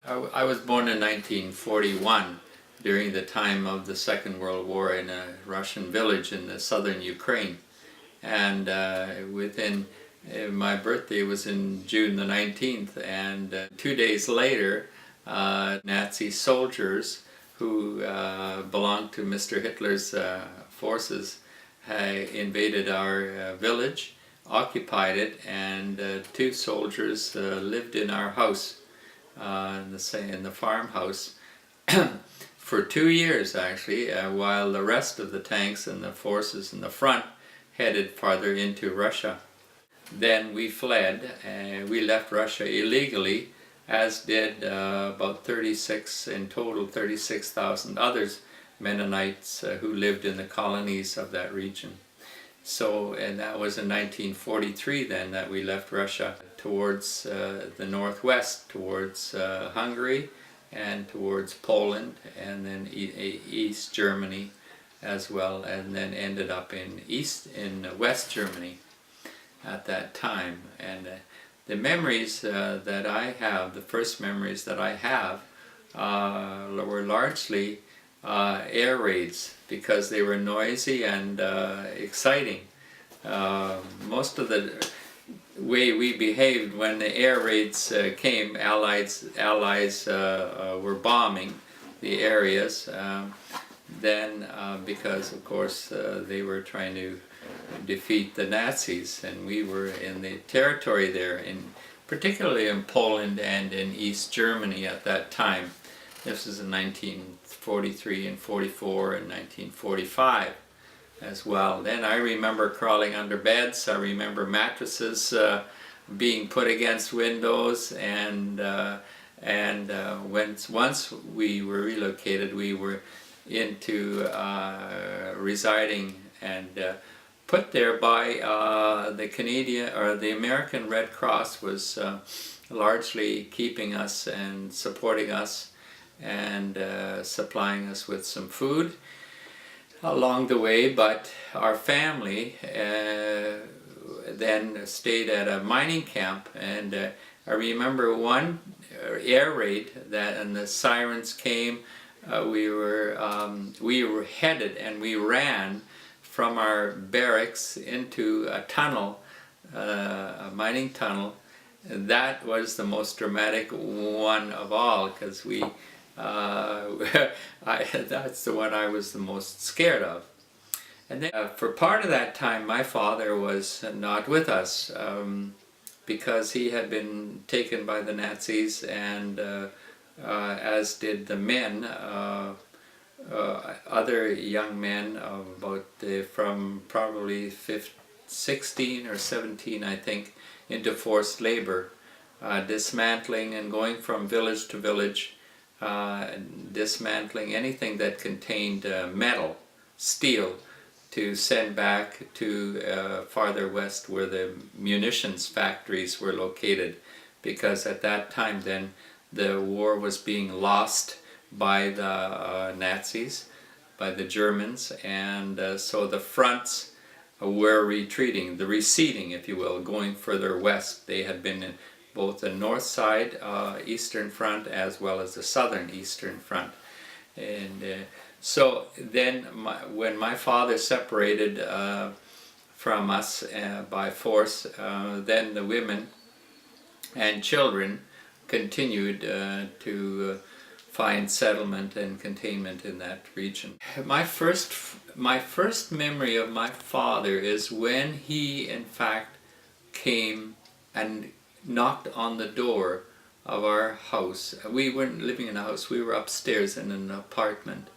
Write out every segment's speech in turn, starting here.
I was born in 1941 during the time of the Second World War in a Russian village in the southern Ukraine. And within my birthday was in June the 19th, and 2 days later, Nazi soldiers who belonged to Mr. Hitler's forces invaded our village, occupied it, and two soldiers lived in our house. In the farmhouse for 2 years actually, while the rest of the tanks and the forces in the front headed farther into Russia. Then we fled, and we left Russia illegally, as did about 36,000 others Mennonites who lived in the colonies of that region. So, and that was in 1943 then that we left Russia towards the northwest, towards Hungary and towards Poland, and then East Germany as well, and then ended up in West Germany at that time. And the memories that I have, the first memories that I have, were largely air raids, because they were noisy and exciting. Most of the way we behaved when the air raids came, Allies were bombing the areas, then because of course they were trying to defeat the Nazis, and we were in the territory there, particularly in Poland and in East Germany at that time. This is in 1943 and 44 and 1945 as well. Then I remember crawling under beds. I remember mattresses being put against windows, and once we were relocated, we were into residing and put there by the Canadian or the American Red Cross was largely keeping us and supporting us and supplying us with some food along the way. But our family then stayed at a mining camp, and I remember one air raid and the sirens came. We were headed, and we ran from our barracks into a tunnel, a mining tunnel. That was the most dramatic one of all, because that's the one I was the most scared of. And then for part of that time, my father was not with us, because he had been taken by the Nazis, and as did the men, other young men from probably 16 or 17, I think, into forced labor, dismantling and going from village to village, dismantling anything that contained metal, steel, to send back to farther west where the munitions factories were located, because at that time then the war was being lost by the Nazis, by the Germans, and so the fronts were retreating, the receding, if you will, going further west. They had been in both the north side Eastern Front as well as the southern Eastern Front. And so then when my father separated from us by force, then the women and children continued to find settlement and containment in that region. My first memory of my father is when he in fact came and knocked on the door of our house. We weren't living in a house, we were upstairs in an apartment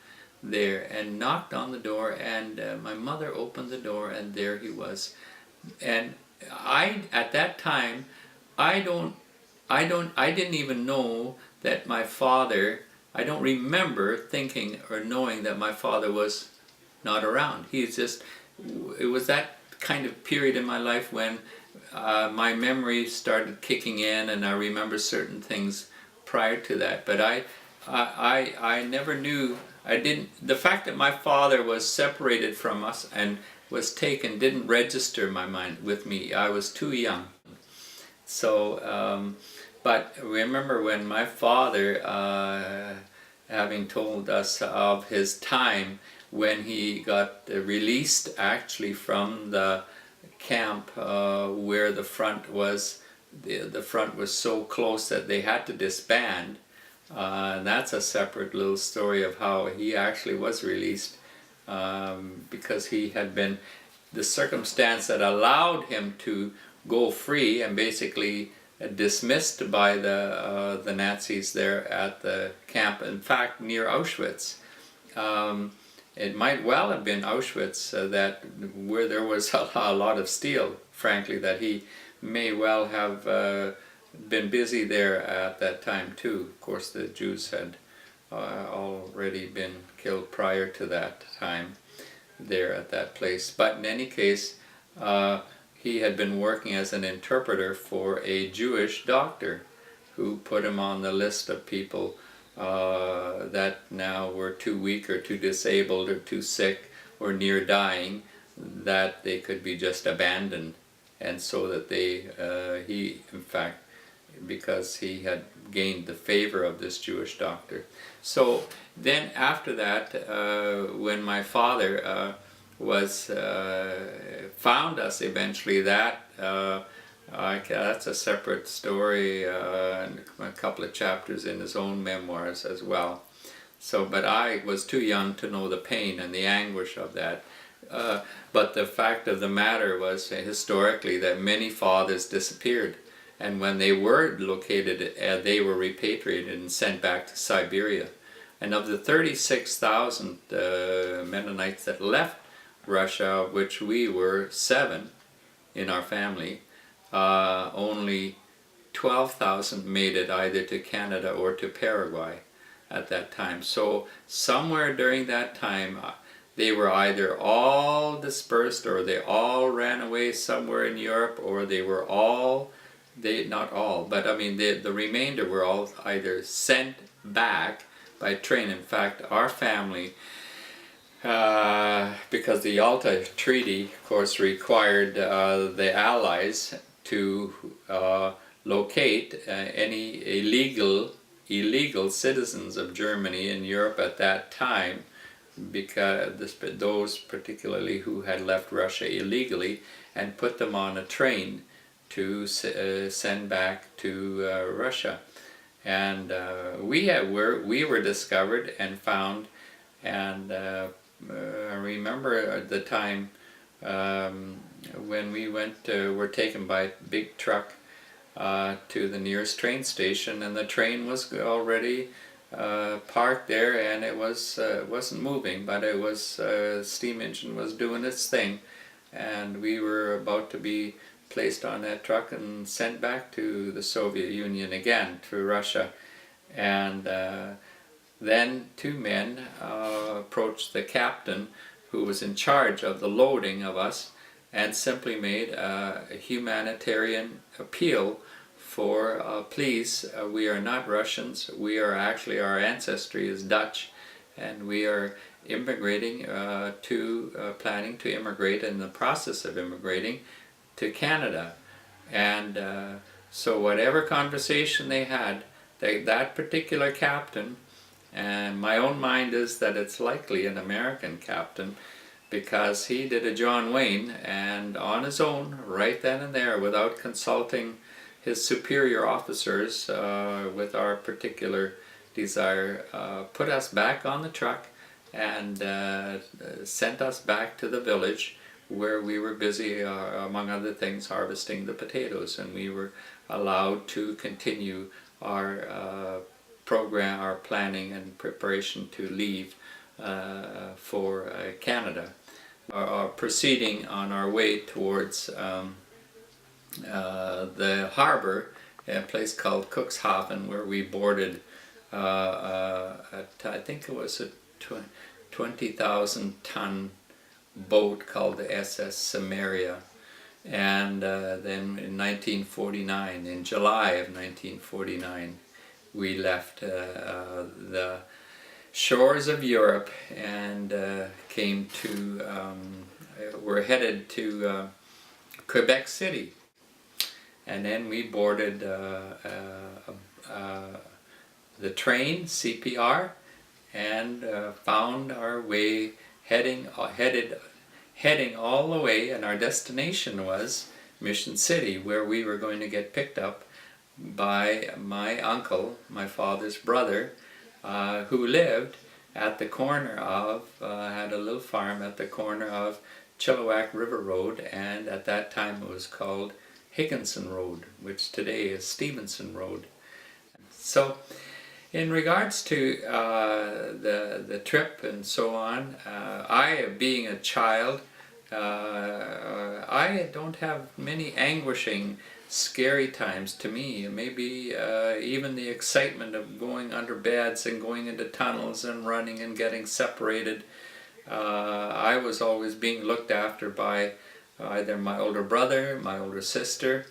there, and knocked on the door, and my mother opened the door, and there he was. And at that time, I didn't even know that my father, I don't remember thinking or knowing that my father was not around. It was that kind of period in my life when my memory started kicking in, and I remember certain things prior to that. But I never knew, the fact that my father was separated from us and was taken didn't register in my mind with me. I was too young. So But remember when my father, having told us of his time when he got released actually from the camp where the front was so close that they had to disband. And that's a separate little story of how he actually was released, because he had been, the circumstance that allowed him to go free and basically dismissed by the Nazis there at the camp, in fact near Auschwitz. It might well have been Auschwitz that where there was a lot of steel, frankly, that he may well have been busy there at that time too. Of course, the Jews had already been killed prior to that time there at that place. But in any case, he had been working as an interpreter for a Jewish doctor who put him on the list of people that now were too weak or too disabled or too sick or near dying, that they could be just abandoned. And so that he, in fact, because he had gained the favor of this Jewish doctor. So then after that, when my father found us eventually, that's a separate story, and a couple of chapters in his own memoirs as well. So, but I was too young to know the pain and the anguish of that. But the fact of the matter was, historically, that many fathers disappeared, and when they were located, they were repatriated and sent back to Siberia. And of the 36,000 Mennonites that left Russia, of which we were 7 in our family, only 12,000 made it either to Canada or to Paraguay at that time. So somewhere during that time, they were either all dispersed, or they all ran away somewhere in Europe, or they were all, not all, but I mean the remainder were all either sent back by train. In fact, our family, because the Yalta Treaty, of course, required the Allies to locate any illegal citizens of Germany in Europe at that time, because those particularly who had left Russia illegally, and put them on a train to send back to Russia. And we were discovered and found, and I remember the time when we were taken by a big truck to the nearest train station, and the train was already parked there, and it wasn't moving, but it was steam engine was doing its thing, and we were about to be placed on that truck and sent back to the Soviet Union again, to Russia. And then 2 men approached the captain who was in charge of the loading of us, and simply made a humanitarian appeal for please, we are not Russians, we are actually, our ancestry is Dutch, and we are immigrating planning to immigrate, in the process of immigrating to Canada. And so whatever conversation they had, that particular captain, and my own mind is that it's likely an American captain, because he did a John Wayne, and on his own, right then and there, without consulting his superior officers with our particular desire, put us back on the truck and sent us back to the village where we were busy, among other things, harvesting the potatoes, and we were allowed to continue our program, our planning and preparation to leave for Canada. Proceeding on our way towards the harbor, a place called Cuxhaven, where we boarded I think it was a 20,000 ton boat called the SS Samaria. And then in 1949, in July of 1949, we left the shores of Europe and were headed to Quebec City. and then we boarded the train, CPR, and found our way heading all the way, and our destination was Mission City, where we were going to get picked up by my uncle, my father's brother, who lived at the corner of, had a little farm at the corner of Chilliwack River Road, and at that time it was called Higginson Road, which today is Stevenson Road. So in regards to the trip and so on, I, being a child, I don't have many anguishing, scary times to me. Maybe even the excitement of going under beds and going into tunnels and running and getting separated. I was always being looked after by either my older brother, my older sister.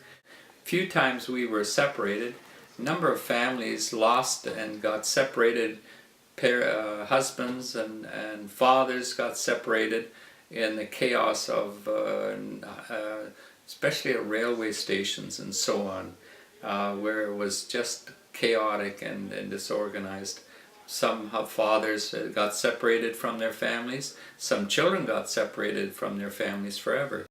Few times we were separated. A number of families lost and got separated. Husbands and fathers got separated in the chaos of especially at railway stations and so on, where it was just chaotic and disorganized. Some fathers got separated from their families. Some children got separated from their families forever.